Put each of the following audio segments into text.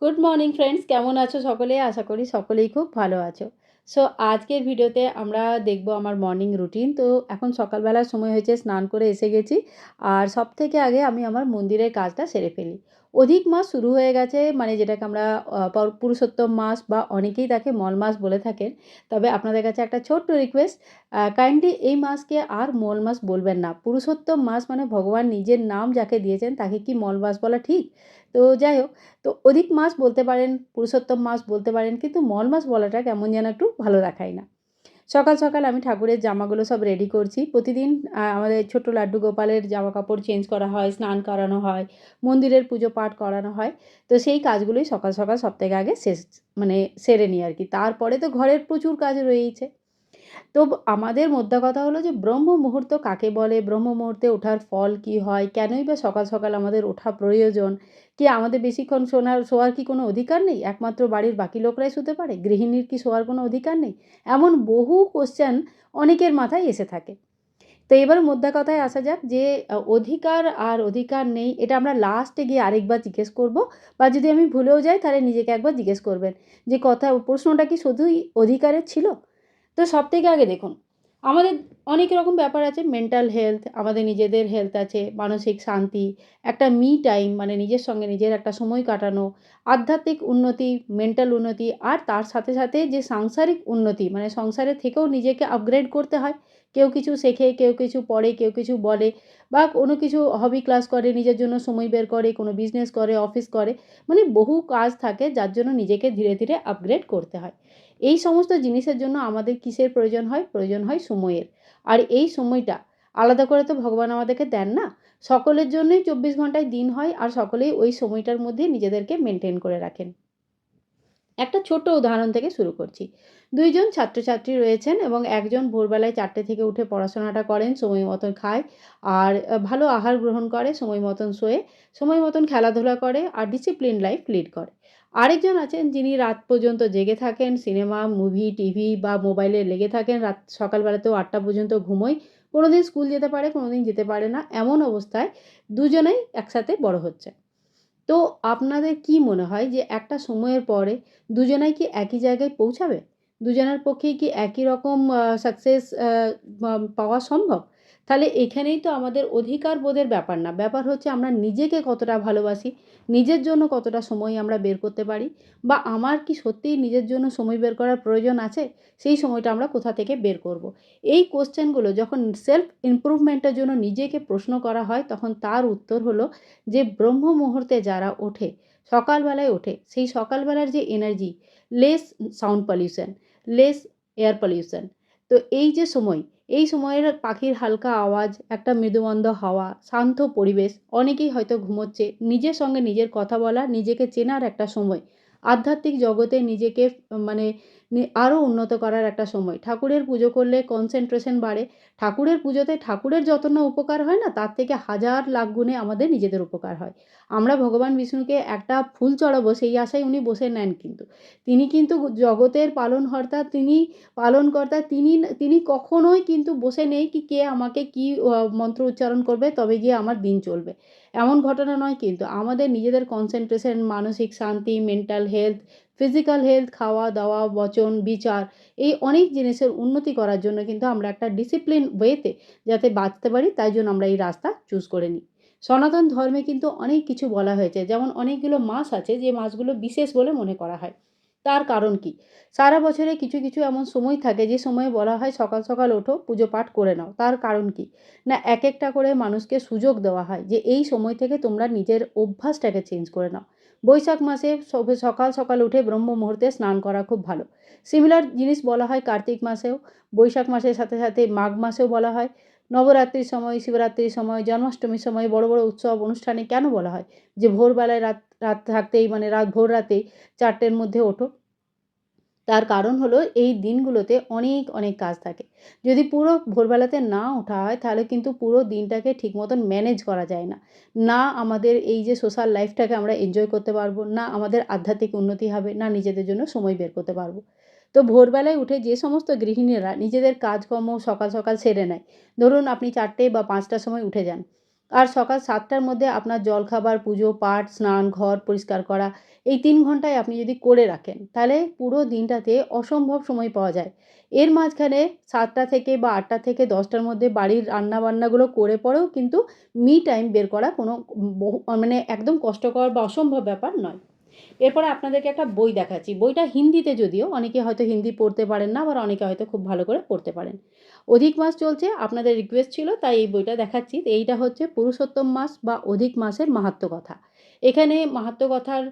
Good morning friends, কেমন আছো সকলে? আশা করি সকলেই খুব ভালো আছো। সো আজকের ভিডিওতে আমরা দেখব আমার মর্নিং রুটিন। তো এখন সকালবেলার সময় হয়েছে, স্নান করে এসে গেছি। আর সবথেকে আগে আমি আমার মন্দিরের কাজটা সেরে ফেলি। অধিক মাস শুরু হয়ে গেছে, মানে যেটাকে আমরা পুরুষোত্তম মাস বা অনেকেই তাকে মল মাস বলে থাকেন। তবে আপনাদের কাছে একটা ছোট্ট রিকোয়েস্ট, কাইন্ডলি এই মাসকে আর মল মাস বলবেন না। পুরুষোত্তম মাস মানে ভগবান নিজের নাম যাকে দিয়েছেন তাকে কি মল মাস বলা ঠিক? তো যাই হোক, তো অধিক মাস বলতে পারেন, পুরুষোত্তম মাস বলতে পারেন, কিন্তু মল মাস বলাটা কেমন যেন একটু ভালো দেখায় না। সকাল সকাল আমি ঠাকুরের জামাগুলো সব রেডি করছি। প্রতিদিন আমাদের ছোট্ট লাড্ডু গোপালের জামা কাপড় চেঞ্জ করা হয়, স্নান করানো হয়, মন্দিরের পুজো পাঠ করানো হয়। তো সেই কাজগুলোই সকাল সকাল সবথেকে আগে মানে সেরে নিই আর কি। তারপরে তো ঘরের প্রচুর কাজ রয়েইছে। তো আমাদের মোদ্দা কথা হলো যে ব্রহ্ম মুহূর্ত কাকে বলে, ব্রহ্ম মুহূর্তে ওঠার ফল কী হয়, কেনই বা সকাল সকাল আমাদের ওঠা প্রয়োজন, কি আমাদের বেশিক্ষণ শোয়ার কি কোনো অধিকার নেই? একমাত্র বাড়ির বাকি লোকরাই শুতে পারে? গৃহিণীর কি শোয়ার কোনো অধিকার নেই? এমন বহু কোশ্চেন অনেকের মাথায় এসে থাকে। তো এবার মোদ্দা কথায় আসা যাক যে অধিকার আর অধিকার নেই এটা আমরা লাস্টে গিয়ে আরেকবার জিজ্ঞেস করব, বা যদি আমি ভুলেও যাই তাহলে নিজেকে একবার জিজ্ঞেস করবেন যে প্রশ্নটা কি শুধুই অধিকারের ছিল? তো সবথেকে আগে দেখুন, আমাদের অনেক রকম ব্যাপার আছে। মেন্টাল হেলথ, আমাদের নিজেদের হেলথ আছে, মানসিক শান্তি, একটা মি টাইম মানে নিজের সঙ্গে নিজের একটা সময় কাটানো, আধ্যাত্মিক উন্নতি, মেন্টাল উন্নতি, আর তার সাথে সাথে যে সাংসারিক উন্নতি মানে সংসারের থেকেও নিজেকে আপগ্রেড করতে হয়। কেউ কিছু শেখে, কেউ কিছু পড়ে, কেউ কিছু বলে, বা কোনো কিছু হবি ক্লাস করে, নিজের জন্য সময় বের করে, কোনো বিজনেস করে, অফিস করে। মানে বহু কাজ থাকে যার জন্য নিজেকে ধীরে ধীরে আপগ্রেড করতে হয়। এই সমস্ত জিনিসের জন্য আমাদের কিসের প্রয়োজন হয়? প্রয়োজন হয় সময়ের। আর এই সময়টা আলাদা করে তো ভগবান আমাদেরকে দেন না। সকলের জন্যই ২৪ ঘন্টায় দিন হয়, আর সকলেই ওই সময়টার মধ্যে নিজেদেরকে মেনটেন করে রাখেন। একটা ছোট্ট উদাহরণ থেকে শুরু করছি। ২ জন ছাত্রছাত্রী রয়েছেন এবং একজন ভোরবেলায় ৪টে থেকে উঠে পড়াশোনাটা করেন, সময় মতন খায়, আর ভালো আহার গ্রহণ করে, সময় মতন শোয়, সময় মতন খেলাধুলা করে, আর ডিসিপ্লিন লাইফ লিড করে। আরেকজন আছেন যিনি রাত পর্যন্ত জেগে থাকেন, সিনেমা, মুভি, টিভি বা মোবাইলে লেগে থাকেন, সকালবেলাতেও ৮টা পর্যন্ত ঘুমোয়। কোনোদিন স্কুল যেতে পারে, কোনোদিন যেতে পারে না। এমন অবস্থায় দুজনেই একসাথে বড় হচ্ছে। তো আপনাদের কি মনে হয় যে একটা সময়ের পরে দুজনাই কি একই জায়গায় পৌঁছাবে? দুজনের পক্ষেই কি একই রকম সাকসেস পাওয়া সম্ভব? তাহলে এখানেই তো আমাদের অধিকার বোধের ব্যাপার না। ব্যাপার হচ্ছে আমরা নিজেকে কতটা ভালোবাসি, নিজের জন্য কতটা সময় আমরা বের করতে পারি, বা আমার কি সত্যিই নিজের জন্য সময় বের করার প্রয়োজন আছে? সেই সময়টা আমরা কোথা থেকে বের করব? এই কোয়েশ্চেনগুলো যখন সেলফ ইমপ্রুভমেন্টের জন্য নিজেকে প্রশ্ন করা হয়, তখন তার উত্তর হলো যে ব্রহ্ম মুহূর্তে যারা ওঠে, সকালবেলায় ওঠে, সেই সকালবেলার যে energy, less sound pollution, less air pollution. তো এই যে সময়, এই সময়ের পাখির হালকা আওয়াজ, একটা মৃদুমন্দ হাওয়া, শান্ত পরিবেশ, অনেকেই হয়তো ঘুমোচ্ছে, নিজের সঙ্গে নিজের কথা বলা, নিজেকে চেনার একটা সময়, আধ্যাত্মিক জগতে নিজেকে মানে আরও উন্নত করার একটা সময়। ঠাকুরের পুজো করলে কনসেন্ট্রেশন বাড়ে। ঠাকুরের পুজোতে ঠাকুরের যত না উপকার হয় না, তার থেকে হাজার লাখ গুণে আমাদের নিজেদের উপকার হয়। আমরা ভগবান বিষ্ণুকে একটা ফুল চড়াবো সেই আশায় উনি বসে নেন কিন্তু। তিনি কিন্তু জগতের পালনহর্তা, তিনি পালনকর্তা, তিনি কখনোই কিন্তু বসে নেই কি কে আমাকে কি মন্ত্র উচ্চারণ করবে তবে গিয়ে আমার দিন চলবে। এমন ঘটনা নয় কিন্তু। আমাদের নিজেদের কনসেন্ট্রেশন, মানসিক শান্তি, মেন্টাল হেলথ, ফিজিক্যাল হেলথ, খাওয়া-দাওয়া, বচন, বিচার, এই অনেক জিনিসের উন্নতি করার জন্য কিন্তু আমরা একটা ডিসিপ্লিন ওয়েতে যাতে বাঁচতে পারি, তাই জন্য আমরা এই রাস্তা চুজ করে নিই। সনাতন ধর্মে কিন্তু অনেক কিছু বলা হয়েছে। যেমন অনেকগুলো মাস আছে যে মাসগুলো বিশেষ বলে মনে করা হয়। তার কারণ কি? সারা বছরে কিছু কিছু এমন সময় থাকে যে সময়ে বলা হয় সকাল সকাল ওঠো, পুজো পাঠ করে নাও। তার কারণ কি? না একেকটা করে মানুষকে সুযোগ দেওয়া হয় যে এই সময় থেকে তোমরা নিজের অভ্যাসটাকে চেঞ্জ করে নাও। বৈশাখ মাসে সকাল সকাল উঠে ব্রহ্ম মুহূর্তে স্নান করা খুব ভালো। সিমিলার জিনিস বলা হয় কার্তিক মাসেও, বৈশাখ মাসের সাথে সাথে মাঘ মাসেও বলা হয়। নবরাত্রির সময়, শিবরাত্রির সময়, জন্মাষ্টমীর সময়, বড় বড় উৎসব অনুষ্ঠানে কেন বলা হয় যে ভোরবেলায় রাত রাত থাকতেই মানে ভোর রাতেই ৪টের মধ্যে ওঠো? তার কারণ হলো এই দিনগুলোতে অনেক অনেক কাজ থাকে। যদি পুরো ভোরবেলাতে না ওঠা হয় তাহলে কিন্তু পুরো দিনটাকে ঠিক মতন ম্যানেজ করা যায় না। না আমাদের এই যে সোশ্যাল লাইফটাকে আমরা এনজয় করতে পারবো, না আমাদের আধ্যাত্মিক উন্নতি হবে, না নিজেদের জন্য সময় বের করতে পারবো। তো ভোরবেলায় উঠে যে সমস্ত গৃহিণীরা নিজেদের কাজকর্ম সকাল সকাল সেরে নেয়, ধরুন আপনি ৪টে বা ৫টার সময় উঠে যান। আর সকাল 7টার মধ্যে আপনার জলখাবার, পুজো, পাঠ, স্নান, ঘর পরিষ্কার করা এই 3 ঘন্টায় আপনি যদি করে রাখেন, তাহলে পুরো দিনটাতে অসম্ভব সময় পাওয়া যায়। এর মাঝখানে 7টা থেকে বা 8টা থেকে 10টার মধ্যে বাড়ির রান্নাবান্নাগুলো করে পরেও কিন্তু মি টাইম বের করা কোনো মানে একদম কষ্টকর বা অসম্ভব ব্যাপার নয়। এরপরে আপনাদেরকে একটা বই দেখাচ্ছি। বইটা হিন্দিতে, যদিও অনেকে হয়তো হিন্দি পড়তে পারেন না, আবার অনেকে হয়তো খুব ভালো করে পড়তে পারেন। অধিক মাস চলছে, আপনাদের রিকোয়েস্ট ছিল তাই এই বইটা দেখাচ্ছি। এইটা হচ্ছে পুরুষোত্তম মাস বা অধিক মাসের মাহাত্ম্য কথা। এখানে মাহাত্ম্য কথার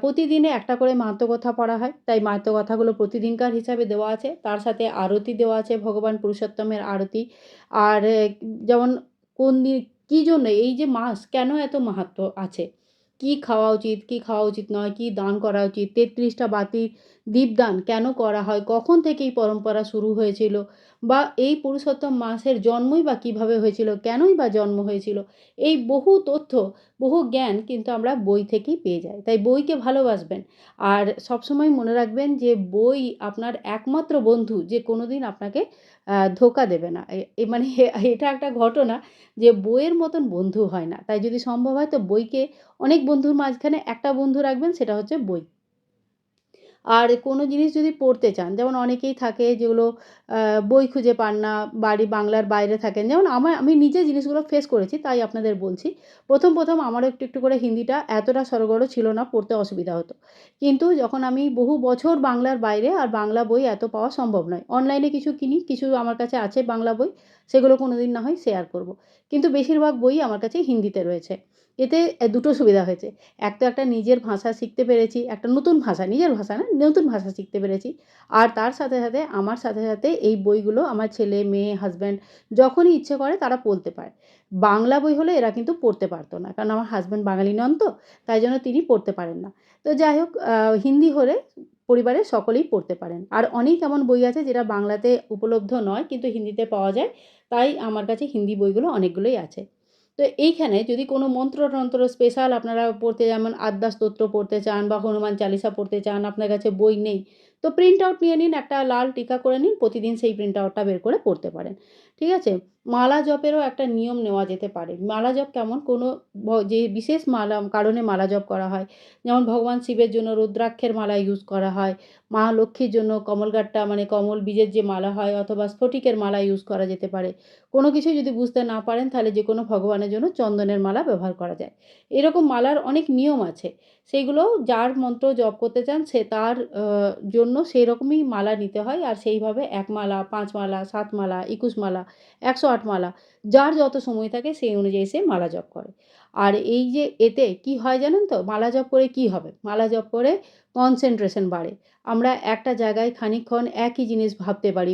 প্রতিদিনে একটা করে মাহাত্ম্য কথা পড়া হয়, তাই মাহাত্ম্য কথাগুলো প্রতিদিনকার হিসাবে দেওয়া আছে। তার সাথে আরতি দেওয়া আছে, ভগবান পুরুষোত্তমের আরতি। আর যেমন কোন দিন কী জন্য এই যে মাস কেন এত মাহাত্ম্য আছে, কি খাওয়া উচিত, কি খাওয়া উচিত নয়, কি দান করা উচিত, 33টা বাতি দীপদান কেন করা হয়, কখন থেকে এই পরম্পরা শুরু হয়েছিল, বা এই পুরুষোত্তম মাসের জন্মই বা কীভাবে হয়েছিল, কেনই বা জন্ম হয়েছিল, এই বহু তথ্য, বহু জ্ঞান কিন্তু আমরা বই থেকেই পেয়ে যাই। তাই বইকে ভালোবাসবেন। আর সবসময় মনে রাখবেন যে বই আপনার একমাত্র বন্ধু, যে কোনো দিন আপনাকে ধোঁকা দেবে না। মানে এটা একটা ঘটনা যে বইয়ের মতন বন্ধু হয় না। তাই যদি সম্ভব হয় তো বইকে অনেক বন্ধুর মাঝখানে একটা বন্ধু রাখবেন, সেটা হচ্ছে বই। আর কোনো জিনিস যদি পড়তে চান, যেমন অনেকেই থাকে যেগুলো আ বই খুঁজে পান না, বাংলার বাইরে থাকেন। যেমন আমি নিজে জিনিসগুলো ফেস করেছি, তাই আপনাদের বলছি। ১ম আমারও একটু, একটু করে হিন্দিটা এতটা সড়গড় ছিল না, পড়তে অসুবিধা হতো। কিন্তু যখন আমি বহু বছর বাংলার বাইরে, আর বাংলা বই এত পাওয়া সম্ভব নয়। অনলাইনে কিছু কিনি, কিছু আমার কাছে আছে বাংলা বই, সেগুলো কোনোদিন না হয় শেয়ার করব। কিন্তু বেশিরভাগ বই আমার কাছে হিন্দিতে রয়েছে। এতে দুটো সুবিধা হয়েছে। এক তো একটা নিজের ভাষা শিখতে পেরেছি, একটা নতুন ভাষা, নিজের ভাষা না, নতুন ভাষা শিখতে পেরেছি। আর তার সাথে, সাথে আমার সাথে, সাথে এই বইগুলো আমার ছেলে, মেয়ে, হাসব্যান্ড যখনই ইচ্ছে করে তারা পড়তে পারে। বাংলা বই হলে এরা কিন্তু পড়তে পারত না। কারণ আমার হাসব্যান্ড বাঙালি নন তো, তাই জন্য তিনি পড়তে পারেন না। তো যাই হোক, হিন্দি হলে পরিবারের সকলেই পড়তে পারেন। আর অনেক এমন বই আছে যেটা বাংলাতে উপলব্ধ নয় কিন্তু হিন্দিতে পাওয়া যায়। তাই আমার কাছে হিন্দি বইগুলো অনেকগুলোই আছে। তো এইখানে যদি কোনো মন্ত্র-টন্ত্র স্পেশাল আপনারা পড়তে, যেমন আদ্যা স্তোত্র পড়তে চান বা হনুমান চালিসা পড়তে চান, আপনার কাছে বই নেই, তো প্রিন্ট আউট নিয়ে নিন, একটা লাল টিকা করে নিন, প্রতিদিন সেই প্রিন্ট আউটটা বের করে পড়তে পারেন। ঠিক আছে? মালা জপেরও একটা নিয়ম নেওয়া যেতে পারে। মালা জপ কেমন? কোনো যে বিশেষ মালা কারণে মালা জপ করা হয়। যেমন ভগবান শিবের জন্য রুদ্রাক্ষের মালা ইউজ করা হয়। মা লক্ষ্মীর জন্য কমলগাট্টা মানে কমল বীজের যে মালা হয়, অথবা স্ফটিকের মালা ইউজ করা যেতে পারে। কোনো কিছুই যদি বুঝতে না পারেন, তাহলে যেকোনো ভগবানের জন্য চন্দনের মালা ব্যবহার করা যায়। এরকম মালার অনেক নিয়ম আছে। সেইগুলো যার মন্ত্র জপ করতে চান সে তার জন্য সেই রকমই মালা নিতে হয়। আর সেইভাবে ১ মালা, ৫ মালা, ৭ মালা, ২১ মালা, ১০৮ মালা, যার যত সময় থাকে সেই অনুযায়ী সে মালা জপ করে। আর এই যে এতে কি হয় জানেন তো? মালা জপ করে কি হবে? মালা জপ করে কনসেনট্রেশন বাড়ে। আমরা একটা জায়গায় খানিকক্ষণ একই জিনিস ভাবতে পারি।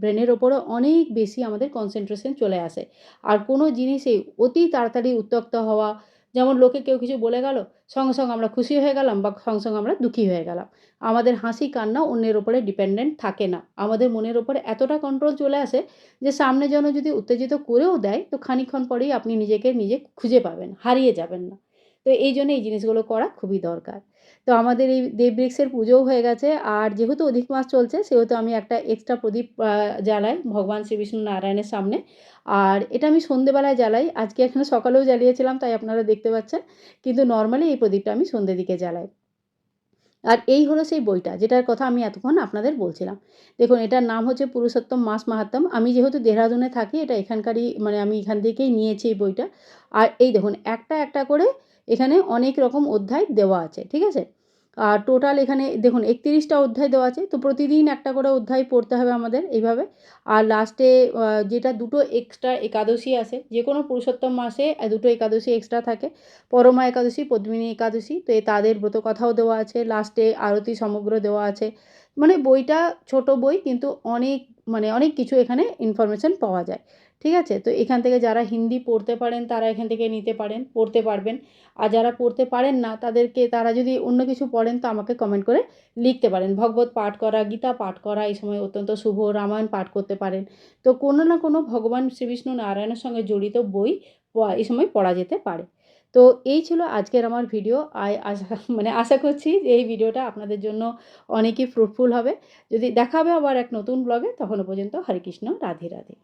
ব্রেনের ওপরে অনেক বেশি আমাদের কনসেনট্রেশন চলে আসে। আর কোনো জিনিসেই অতি তাড়াতাড়ি উত্ত্যক্ত হওয়া, যেমন লোকে কেউ কিছু বলে গেল, সঙ্গে, সঙ্গে আমরা খুশি হয়ে গেলাম বা সঙ্গে, সঙ্গে আমরা দুঃখী হয়ে গেলাম। আমাদের হাসি কান্না অন্যের উপরে ডিপেন্ডেন্ট থাকে না। আমাদের মনের উপরে এতটা কন্ট্রোল চলে আসে যে সামনে জন যদি উত্তেজিত করেও দেয়, তো খানিকক্ষণ পরেই আপনি নিজেকে নিজে খুঁজে পাবেন, হারিয়ে যাবেন না। তো এইজন্য এই জিনিসগুলো করা খুবই দরকার। তো আমাদের এই দেববৃক্ষের পুজোও হয়ে গেছে। আর যেহেতু অধিক মাস চলছে, সেহেতু আমি একটা এক্সট্রা প্রদীপ জ্বালাই ভগবান শ্রী বিষ্ণু নারায়ণের সামনে। আর এটা আমি সন্ধ্যেবেলায় জ্বালাই। আজকে এখানে সকালেও জ্বালিয়েছিলাম, তাই আপনারা দেখতে পাচ্ছেন। কিন্তু নরমালি এই প্রদীপটা আমি সন্ধ্যের দিকে জ্বালাই। আর এই হলো সেই বইটা, যেটার কথা আমি এতক্ষণ আপনাদের বলছিলাম। দেখুন, এটার নাম হচ্ছে পুরুষোত্তম মাস মাহাত্ম্যম। আমি যেহেতু দেহরাদুনে থাকি, এটা এখানকারই, মানে আমি এখান থেকেই নিয়েছি এই বইটা। আর এই দেখুন, একটা, একটা করে এখানে অনেক রকম অধ্যায় দেওয়া আছে। ঠিক আছে? আর টোটাল এখানে দেখুন ৩১টা অধ্যায় দেওয়া আছে। তো প্রতিদিন একটা করে অধ্যায় পড়তে হবে আমাদের এইভাবে। আর লাস্টে যেটা ২ টো এক্সট্রা একাদশী আসে। যেকোনো পুরুষোত্তম মাসে ২ টো একাদশী এক্সট্রা থাকে। পরমা একাদশী, পদ্মিনী একাদশী। তো তাদের ব্রতকথাও দেওয়া আছে। লাস্টে আরতি সমগ্র দেওয়া আছে। মানে বইটা ছোট বই, কিন্তু অনেক, মানে অনেক কিছু এখানে ইনফরমেশন পাওয়া যায়। ঠিক আছে? তো এখান থেকে যারা হিন্দি পড়তে পারেন তারা এখান থেকে নিতে পারেন, পড়তে পারবেন। আর যারা পড়তে পারেন না তারা যদি অন্য কিছু পড়েন তো আমাকে কমেন্ট করে লিখতে পারেন। ভগবত পাঠ করা, গীতা পাঠ করা এই সময় অত্যন্ত শুভ, রামায়ণ পাঠ করতে পারেন। তো কোনো না কোনো ভগবান শ্রীবিষ্ণু নারায়ণের সঙ্গে জড়িত বই এই সময় পড়া যেতে পারে। তো এই ছিল আজকের আমার ভিডিও। আশা করছি যে এই ভিডিওটা আপনাদের জন্য অনেকই ফ্রুটফুল হবে। যদি দেখা হবে আবার এক নতুন ব্লগে, তখনও পর্যন্ত হরে কৃষ্ণ, রাধে রাধে।